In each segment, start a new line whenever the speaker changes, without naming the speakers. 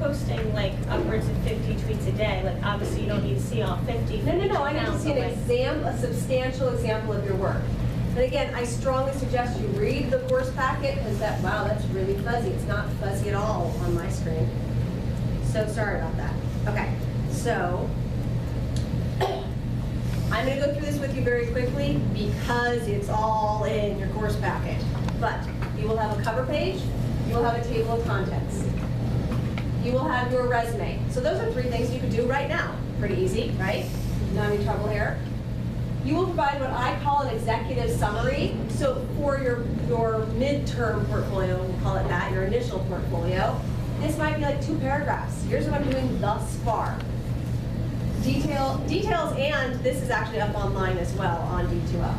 posting like upwards of 50 tweets a day, like obviously you don't need to see all 50.
No. I need to see a substantial example of your work. But again, I strongly suggest you read the course packet because that's really fuzzy. It's not fuzzy at all on my screen. So sorry about that. Okay, so I'm going to go through this with you very quickly because it's all in your course packet. But you will have a cover page. You will have a table of contents. You will have your resume. So those are 3 things you could do right now. Pretty easy, right? Not any trouble here. You will provide what I call an executive summary. So for your midterm portfolio, we'll call it that, your initial portfolio, this might be like 2 paragraphs. Here's what I'm doing thus far. Details, and this is actually up online as well on D2L.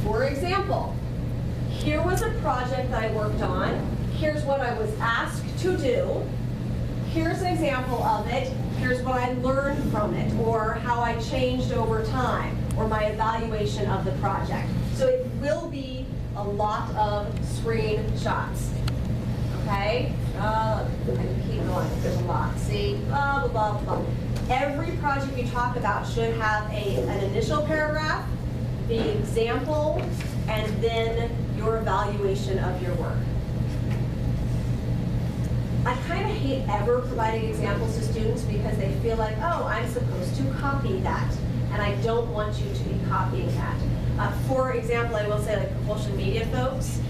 For example, here was a project that I worked on. Here's what I was asked to do. Here's an example of it. Here's what I learned from it, or how I changed over time, or my evaluation of the project. So it will be a lot of screenshots. Okay? I can keep going. There's a lot. See? Blah, blah, blah, blah. Every project you talk about should have an initial paragraph, the example, and then your evaluation of your work. I kind of hate ever providing examples to students because they feel like, oh, I'm supposed to copy that, and I don't want you to be copying that. For example, I will say, like, propulsion media folks,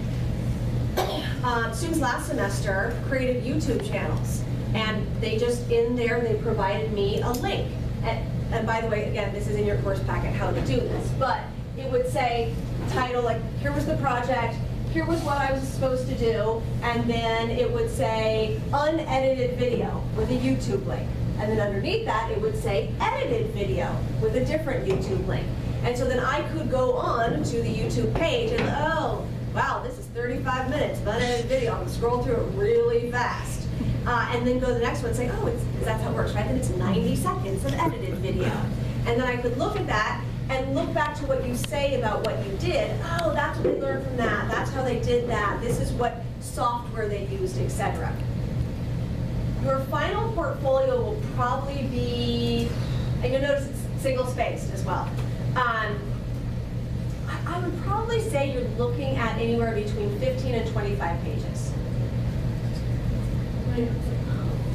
students last semester created YouTube channels, and they just, in there, they provided me a link. And by the way, again, this is in your course packet, how to do this, but it would say, title, like, here was the project, here was what I was supposed to do, and then it would say unedited video with a YouTube link. And then underneath that, it would say edited video with a different YouTube link. And so then I could go on to the YouTube page and, oh, wow, this is 35 minutes of unedited video. I'm going to scroll through it really fast. And then go to the next one and say, oh, that's how it works, right? Then it's 90 seconds of edited video. And then I could look at that and look back to what you say about what you did. Oh, that's what they learned from that. That's how they did that. This is what software they used, etc. Your final portfolio will probably be, and you'll notice it's single-spaced as well. I would probably say you're looking at anywhere between 15 and 25 pages.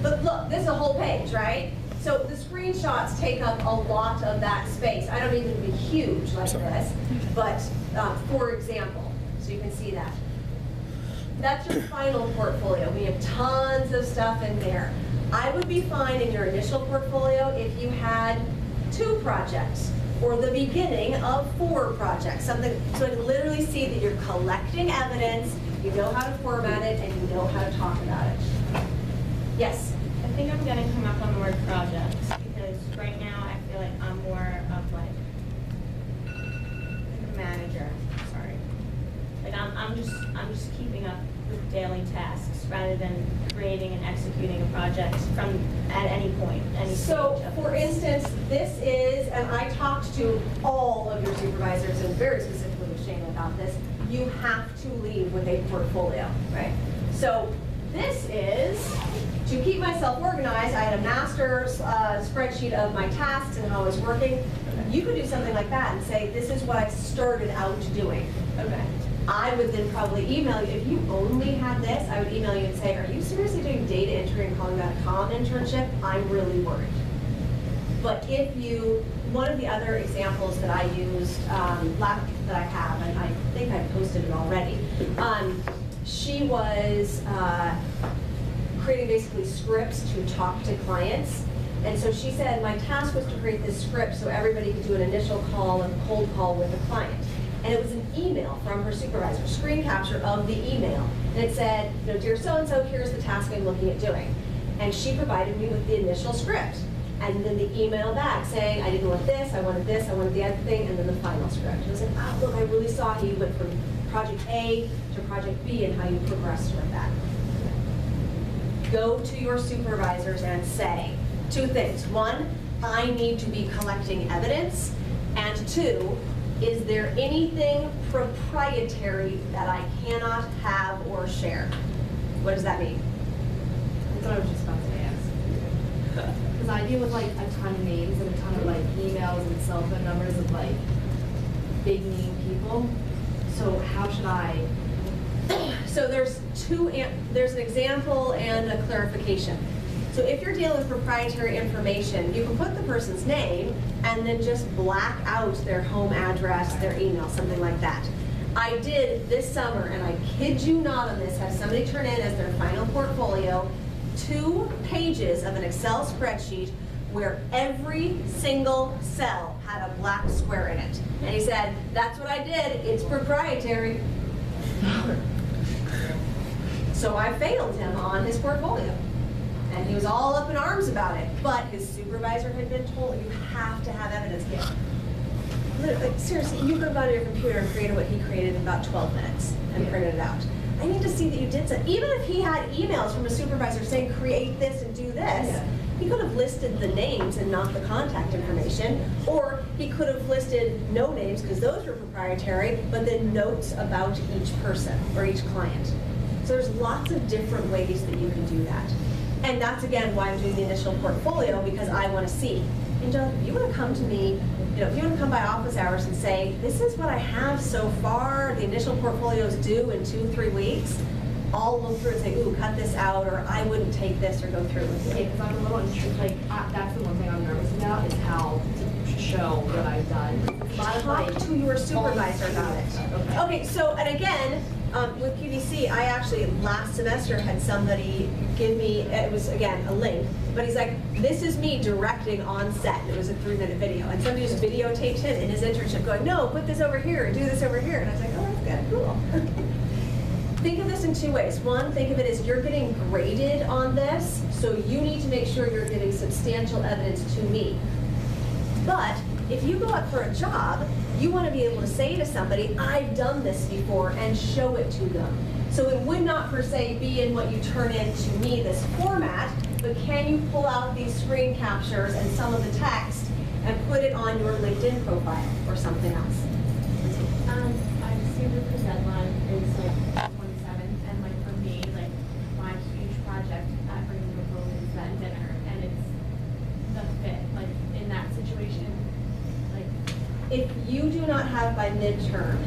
But look, this is a whole page, right? So the screenshots take up a lot of that space. I don't need them to be huge like this, but for example, so you can see that. That's your final portfolio. We have tons of stuff in there. I would be fine in your initial portfolio if you had 2 projects or the beginning of 4 projects. Something, so I can literally see that you're collecting evidence, you know how to format it, and you know how to talk about it. Yes?
I think I'm going to come up on the word projects because right now I feel like I'm more of like a manager. Sorry, like I'm just keeping up with daily tasks rather than creating and executing a project from at any point.
So, for instance, this is, and I talked to all of your supervisors and very specifically with Shane about this. You have to leave with a portfolio, right? So this is, to keep myself organized, I had a master spreadsheet of my tasks and how I was working. You could do something like that and say, this is what I started out doing. Okay. I would then probably email you. If you only had this, I would email you and say, are you seriously doing data entry and calling that a common internship? I'm really worried. But if you, one of the other examples that I used, that I have, and I think I posted it already, she was creating basically scripts to talk to clients. And so she said, my task was to create this script so everybody could do an initial call and cold call with a client. And it was an email from her supervisor, screen capture of the email. And it said, you know, dear so-and-so, here's the task I'm looking at doing. And she provided me with the initial script. And then the email back saying, I didn't want this, I wanted the other thing, and then the final script. I was like, oh, look, I really saw how you went from project A to project B and how you progressed with that. Go to your supervisors and say 2 things. 1, I need to be collecting evidence. And 2, is there anything proprietary that I cannot have or share? What does that mean?
That's what I was just about to ask. Because I deal with like a ton of names and a ton of like emails and cell phone numbers of like big name people. So how should I?
So there's an example and a clarification. So if you're dealing with proprietary information, you can put the person's name and then just black out their home address, their email, something like that. I did this summer, and I kid you not on this, have somebody turn in as their final portfolio 2 pages of an Excel spreadsheet where every single cell had a black square in it. And he said, that's what I did, it's proprietary. So I failed him on his portfolio. And he was all up in arms about it. But his supervisor had been told, you have to have evidence. Literally, seriously, you could have gone to your computer and created what he created in about 12 minutes and printed it out. I need to see that you did so. Even if he had emails from a supervisor saying, create this and do this, he could have listed the names and not the contact information. Or he could have listed no names, because those were proprietary, but then notes about each person or each client. So there's lots of different ways that you can do that. And that's, again, why I'm doing the initial portfolio, because I want to see. And John, if you want to come to me, if you want to come by office hours and say, this is what I have so far, the initial portfolio is due in 2-3 weeks, I'll look through and say, ooh, cut this out, or I wouldn't take this, or go through with it.
Because I'm a little unsure, like, that's the one thing I'm nervous about, is how to show what I've done.
Talk to your supervisor about it. Okay, so, and again, with QVC, I actually, last semester, had somebody give me, it was, again, a link, but he's like, this is me directing on set. It was a 3-minute video. And somebody just videotaped him in his internship going, no, put this over here, and do this over here. And I was like, oh, that's good, cool. Think of this in 2 ways. One, think of it as you're getting graded on this, so you need to make sure you're giving substantial evidence to me. But if you go up for a job, you want to be able to say to somebody, I've done this before, and show it to them. So it would not per se be in what you turn in to me, this format, but can you pull out these screen captures and some of the text and put it on your LinkedIn profile or something else?
I see that the deadline is like 27th, and like for me, like my huge project at bringing the home is that dinner, and it's the fit, like in that situation, like.
If you do not have by midterm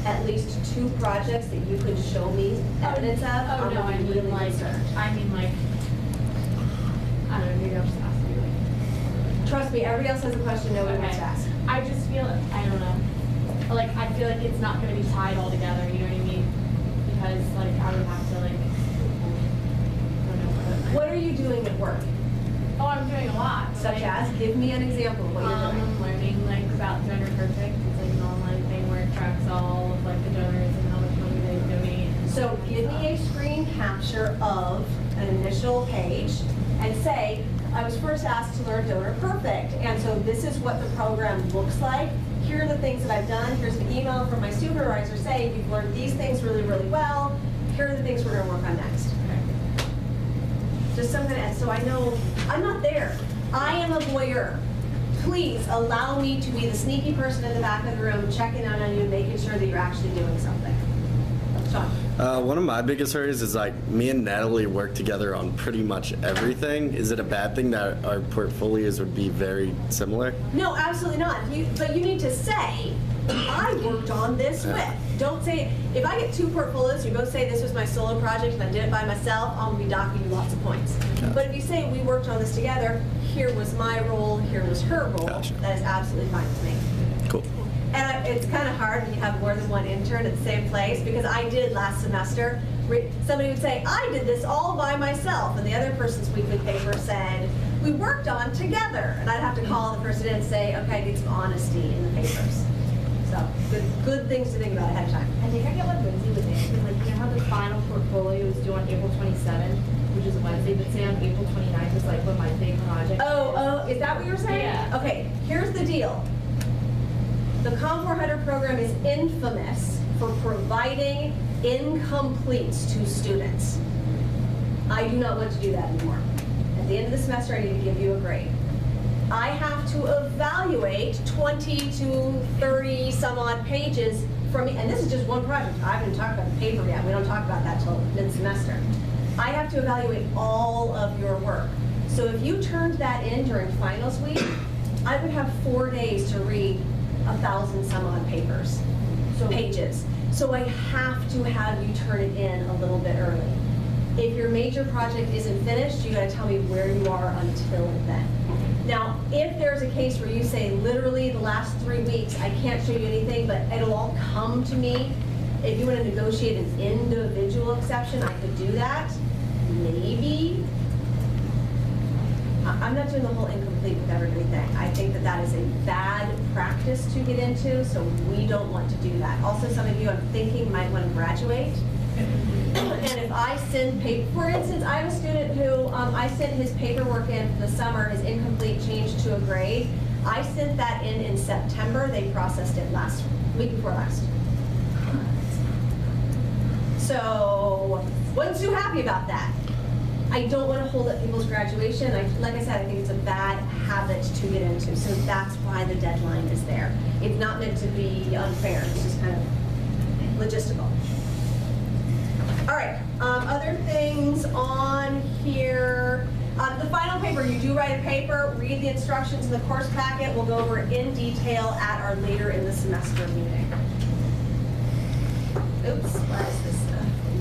at least 2 projects that you could show me evidence of,
Oh, no, I mean like, I don't know, maybe I'll just ask you like.
Trust me, everybody else has a question nobody wants to ask.
I just feel, I don't know, like I feel like it's not gonna be tied all together, you know what I mean? Because like I would have to like, I don't know.
What are you doing at work?
Oh, I'm doing a lot.
Such as, give me an example of what you're doing.
I'm learning like about Donor Perfect. It's like an online thing where it tracks all of like the donors and how much money they donate.
So give me a screen capture of an initial page and say, I was first asked to learn Donor Perfect, and so this is what the program looks like. Here are the things that I've done. Here's an email from my supervisor saying you've learned these things really, really well. Here are the things we're going to work on next. Just something, so I know I'm not there. I am a voyeur. Please allow me to be the sneaky person in the back of the room, checking out on you, making sure that you're actually doing something. Sean.
One of my biggest worries is like me and Natalie work together on pretty much everything. Is it a bad thing that our portfolios would be very similar?
No, absolutely not. But you need to say, I worked on this with. Don't say, if I get 2 portfolios, you both say this was my solo project and I did it by myself, I'm gonna be docking you lots of points.
Yeah.
But if you say we worked on this together, here was my role, here was her role,
Gotcha.
that is absolutely fine with me.
Cool.
And it's kind of hard when you have more than one intern at the same place, because I did last semester. Somebody would say, I did this all by myself, and the other person's weekly paper said, we worked on together. And I'd have to call the person in and say, okay, I need some honesty in the papers. So good things to think about ahead of time.
I think I get what Lindsay was asking, like, you know how the final portfolio is due on April 27th, which is a Wednesday, but say on April 29th is like when my big project
Oh, is that what you were saying?
Yeah.
Okay, here's the deal. The Com400 program is infamous for providing incompletes to students. I do not want to do that anymore. At the end of the semester, I need to give you a grade. I have to evaluate 20 to 30 some odd pages from, and this is just one project. I haven't talked about the paper yet. We don't talk about that till mid-semester. I have to evaluate all of your work. So if you turned that in during finals week, I would have 4 days to read 1,000 some odd pages. So I have to have you turn it in a little bit early. If your major project isn't finished, you gotta tell me where you are until then. Now, if there's a case where you say literally the last 3 weeks, I can't show you anything, but it'll all come to me. If you wanna negotiate an individual exception, I could do that, maybe. I'm not doing the whole incomplete with everybody thing. I think that that is a bad practice to get into, so we don't want to do that. Also, some of you I'm thinking might want to graduate. And if I send paper, for instance, I have a student who I sent his paperwork in for the summer, his incomplete changed to a grade. I sent that in September. They processed it week before last. So, wasn't too happy about that. I don't want to hold up people's graduation. Like I said, I think it's a bad habit to get into, so that's why the deadline is there. It's not meant to be unfair, it's just kind of logistical. All right, other things on here. The final paper, you do write a paper, read the instructions in the course packet. We'll go over it in detail at our later in the semester meeting. Oops, why is this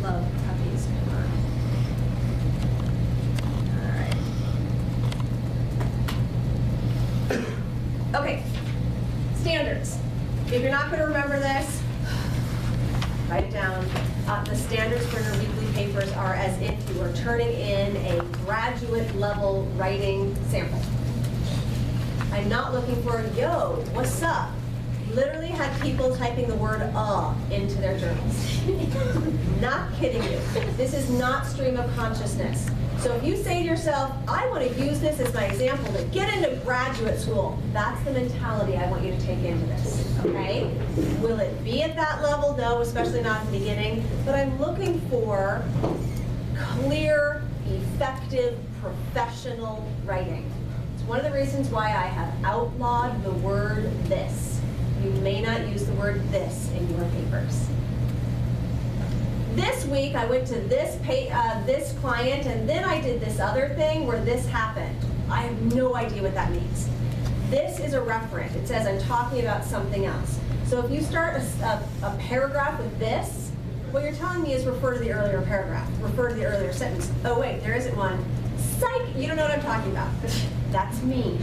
love puppies? Come on. All right. Okay, standards. If you're not going to remember this, write it down. The standards for your weekly papers are as if you were turning in a graduate level writing sample. I'm not looking for, yo, what's up? Literally had people typing the word into their journals. Not kidding you. This is not stream of consciousness. So if you say to yourself, I want to use this as my example to get into graduate school, that's the mentality I want you to take into this, okay? Will it be at that level? No, especially not at the beginning. But I'm looking for clear, effective, professional writing. It's one of the reasons why I have outlawed the word this. You may not use the word this in your papers. This week, I went to this client, and then I did this other thing where this happened. I have no idea what that means. This is a referent. It says I'm talking about something else. So if you start a paragraph with this, what you're telling me is refer to the earlier paragraph, refer to the earlier sentence. Oh wait, there isn't one. Psych, you don't know what I'm talking about. That's mean.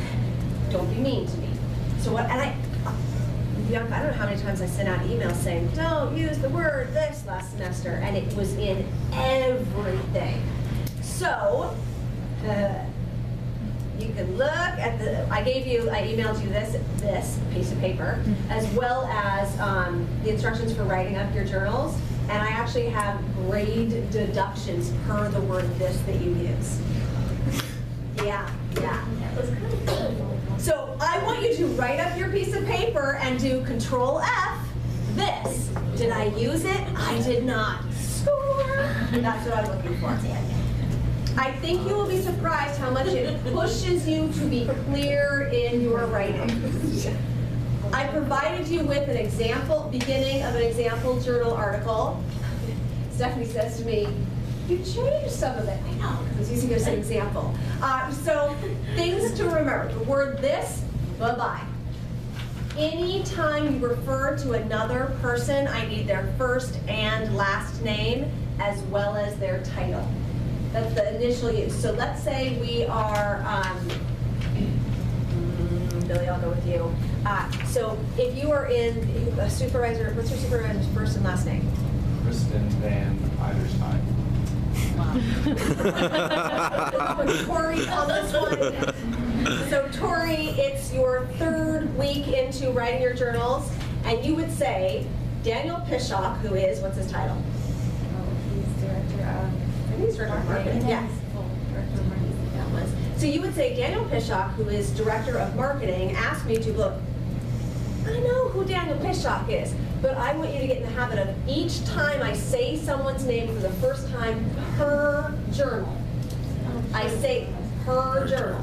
Don't be mean to me. So what, and I don't know how many times I sent out emails saying, don't use the word this last semester, and it was in everything. So, you can look at I emailed you this piece of paper, as well as the instructions for writing up your journals, and I actually have grade deductions per the word this that you use. Yeah. So I want you to write up your piece of paper and do Control F, this. Did I use it? I did not. Score! That's what I'm looking for. I think you will be surprised how much it pushes you to be clear in your writing. I provided you with an example, beginning of an example journal article. Stephanie says to me, you changed some of it. I know, because I was using it as an example. So things to remember. The word this, bye-bye. Anytime you refer to another person, I need their first and last name, as well as their title. That's the initial use. So let's say we are, Billy, I'll go with you. So if you are in a supervisor, what's your supervisor's first and last name?
Kristen Van Eiderstein.
Tori on this one. So Tori, it's your third week into writing your journals, and you would say Daniel Pishock, who is, what's his title?
He's director of.
He's director of marketing. Yes.
Director of marketing. That was.
So you would say Daniel Pishock, who is director of marketing, asked me to look. I know who Daniel Pishock is, but I want you to get in the habit of each time I say someone's name for the first time per journal. I say per journal.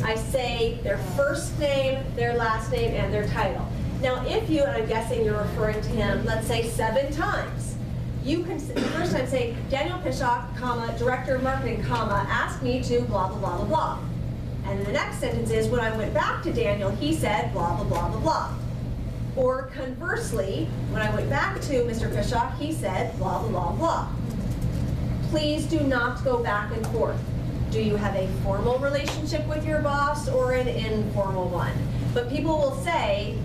I say their first name, their last name, and their title. Now, if you, and I'm guessing you're referring to him, let's say 7 times, you can, the first time say, Daniel Pishock, comma, Director of Marketing, comma, asked me to blah, blah, blah, blah, blah. And then the next sentence is, when I went back to Daniel, he said blah, blah, blah, blah, blah. Or conversely, when I went back to Mr. Pishock, he said blah, blah, blah, blah. Please do not go back and forth. Do you have a formal relationship with your boss or an informal one? But people will say,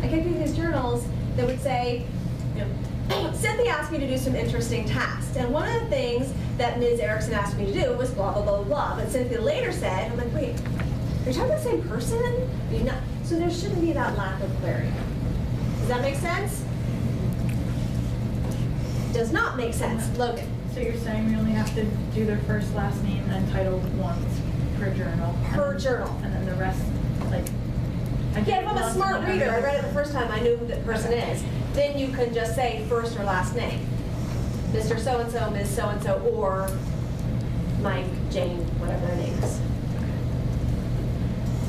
I get these journals that would say, you know, Cynthia asked me to do some interesting tasks. And one of the things that Ms. Erickson asked me to do was blah, blah, blah, blah. But Cynthia later said, I'm like, wait, are you talking about the same person? Are you not? So there shouldn't be that lack of clarity. Does that make sense? Does not make sense. Logan.
So you're saying we only have to do their first, last name, and title once per journal?
Per journal.
And then the rest, like...
Yeah, if I'm a smart reader, I read it the first time, I knew who the person is. Then you can just say first or last name. Mr. So-and-so, Ms. So-and-so, or Mike, Jane, whatever their name is.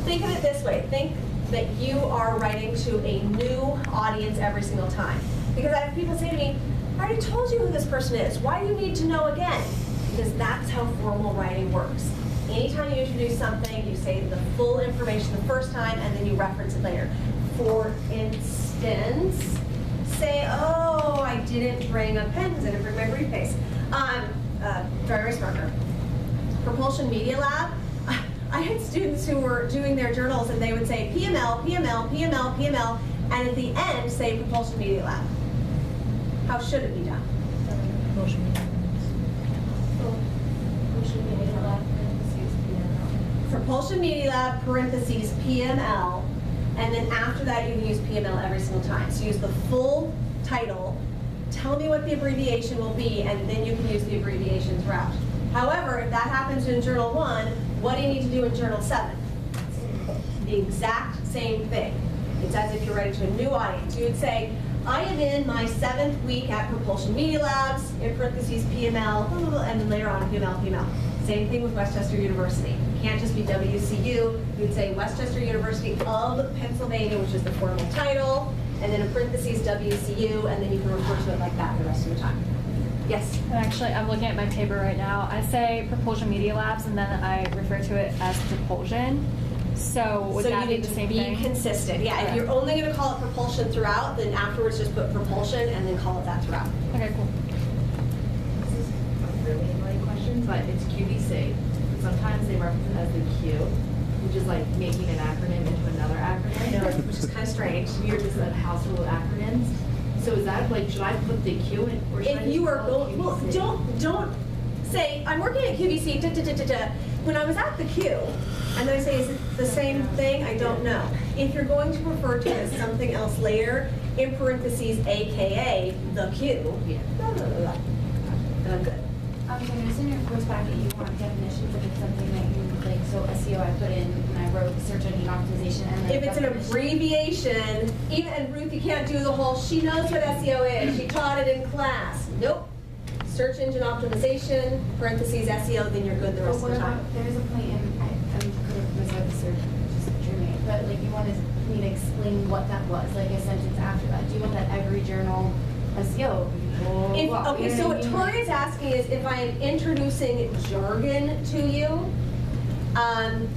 Think of it this way. Think that you are writing to a new audience every single time. Because I have people say to me, I already told you who this person is. Why do you need to know again? Because that's how formal writing works. Anytime you introduce something, you say the full information the first time, and then you reference it later. For instance, say, oh, I didn't bring a pen because I didn't bring my briefcase. Dry erase marker. Propulsion Media Lab. I had students who were doing their journals, and they would say PML, PML, PML, PML, and at the end say Propulsion Media Lab. How should it be done? Propulsion Media Lab, parentheses, PML, and then after that you can use PML every single time. So use the full title, tell me what the abbreviation will be, and then you can use the abbreviation throughout. However, if that happens in Journal 1, what do you need to do in Journal 7? The exact same thing. It's as if you're writing to a new audience. You would say, I am in my 7th week at Propulsion Media Labs, in parentheses PML, blah, blah, blah, and then later on PML, PML. Same thing with Westchester University. It can't just be WCU. You'd say Westchester University of Pennsylvania, which is the formal title, and then in parentheses WCU, and then you can refer to it like that the rest of the time. Yes?
And actually, I'm looking at my paper right now. I say Propulsion Media Labs, and then I refer to it as Propulsion. So would that be the same thing?
So you need to be consistent. Yeah,
Okay.
if you're only going to call it Propulsion throughout, then afterwards just put Propulsion and then call it that throughout.
Okay, cool.
This is a really annoying question, but it's QVC. Sometimes they reference it as the Q, which is like making an acronym into another acronym.
I know, which is kind of strange.
We're just a household of acronyms. So is that like, should I put the Q in, or should I
If
just
you are
call it
going, well,
QVC?
don't say, I'm working at QVC, da, da, da, da, da. When I was at the Q, and then I say, is it the same thing? I don't know. If you're going to refer to it as something else later, in parentheses, AKA, the Q,
Yeah.
blah, blah, blah, blah. And I'm good.
So notice in your course packet, you want definitions if it's something that you like, so SEO I put in when I wrote search engine optimization and then
If it's an
definition.
abbreviation, even, and Ruth, you can't do the whole, she knows what SEO is, she taught it in class. Nope. Search engine optimization, parentheses, SEO, then you're good the
But
rest of
what
the time.
about, there's a point in, I could have misread this or just dreaming it, but like you wanted me to explain what that was, like a sentence after that. Do you want that every journal SEO?
If, okay, so what Tori's asking is if I am introducing jargon to you, I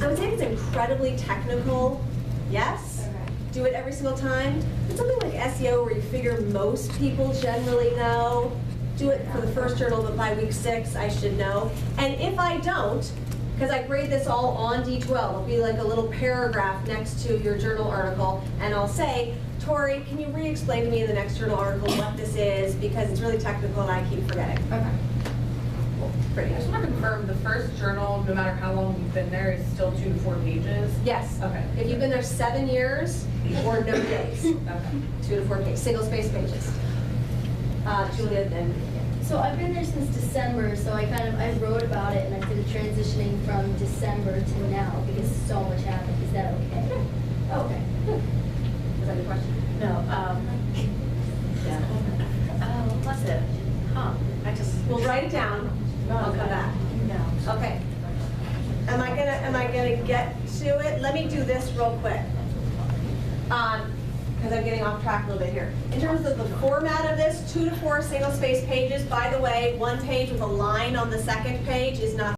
would say if it's incredibly technical, yes.
Okay.
Do it every single time. But something like SEO where you figure most people generally know, do it for the first journal, but by week 6 I should know. And if I don't, because I grade this all on D12, it'll be like a little paragraph next to your journal article, and I'll say, Tori, can you re-explain to me in the next journal article what this is, because it's really technical and I keep forgetting.
Okay.
Pretty
I just
good.
want to confirm, the first journal, no matter how long you've been there, is still 2 to 4 pages?
Yes.
Okay.
If you've been there 7 years or no days,
Okay.
2 to 4 pages, single space pages. Julia, then.
So I've been there since December, so I wrote about it and I did a transitioning from December to now because so much happened. Is that okay?
Oh, okay. Good. Is that your question?
No, yeah. Oh, what's it? Huh, I just.
We'll write it down. I'll come back.
No.
Okay. Am I gonna get to it? Let me do this real quick. because I'm getting off track a little bit here. In terms of the format of this, 2 to 4 single-space pages. By the way, one page with a line on the second page is not